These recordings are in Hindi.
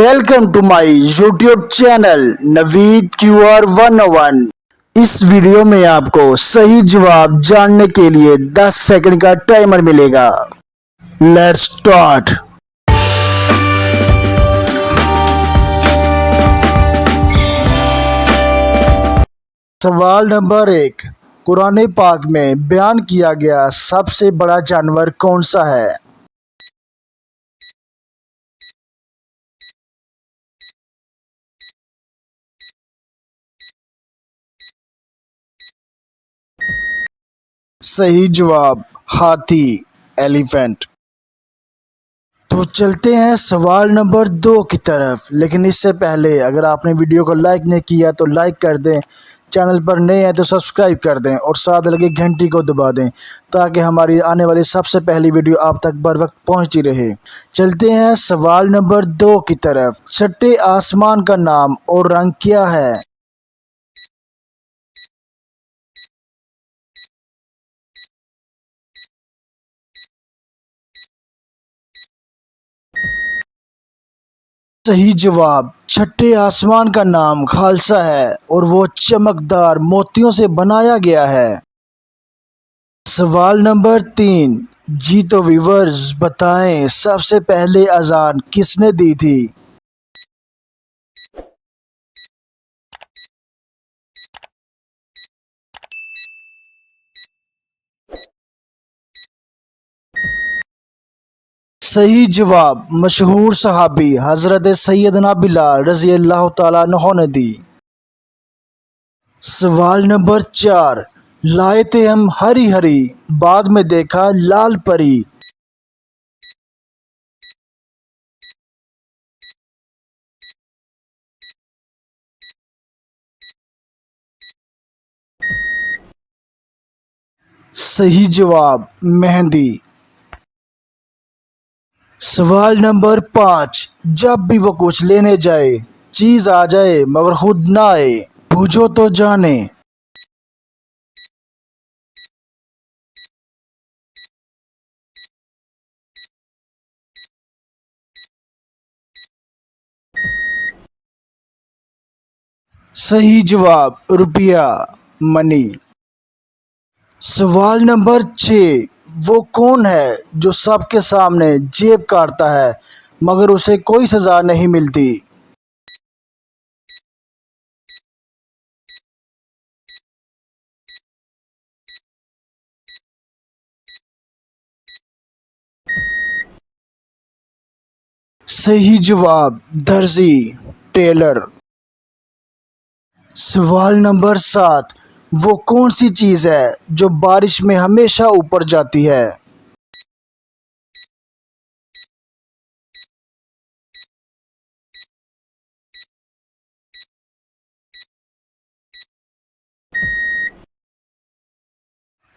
Welcome to my YouTube channel Naveed QR 101। इस वीडियो में आपको सही जवाब जानने के लिए 10 सेकंड का टाइमर मिलेगा। Let's start. सवाल नंबर 1, कुरान पाक में बयान किया गया सबसे बड़ा जानवर कौन सा है? सही जवाब हाथी, एलिफेंट। तो चलते हैं सवाल नंबर 2 की तरफ, लेकिन इससे पहले अगर आपने वीडियो को लाइक नहीं किया तो लाइक कर दें, चैनल पर नए हैं तो सब्सक्राइब कर दें और साथ लगे घंटी को दबा दें ताकि हमारी आने वाली सबसे पहली वीडियो आप तक बर वक्त पहुँचती रहे। चलते हैं सवाल नंबर 2 की तरफ। छठे आसमान का नाम और रंग क्या है? सही जवाब छठे आसमान का नाम खालसा है और वो चमकदार मोतियों से बनाया गया है। सवाल नंबर 3, जी तो व्यूवर्स बताएं सबसे पहले अजान किसने दी थी? सही जवाब मशहूर सहाबी हजरत सैयदना बिलाल रजी अल्लाह ताला अन्हु ने दी। सवाल नंबर 4, लाए थे हम हरी हरी बाद में देखा लाल परी। सही जवाब मेहंदी। सवाल नंबर 5, जब भी वो कुछ लेने जाए चीज आ जाए मगर खुद ना आए, पूछो तो जाने। सही जवाब रुपया, मनी। सवाल नंबर 6, वो कौन है जो सबके सामने जेब काटता है मगर उसे कोई सजा नहीं मिलती? सही जवाब दर्जी, टेलर। सवाल नंबर 7, वो कौन सी चीज है जो बारिश में हमेशा ऊपर जाती है?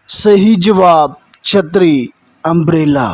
सही जवाब छतरी, अम्ब्रेला।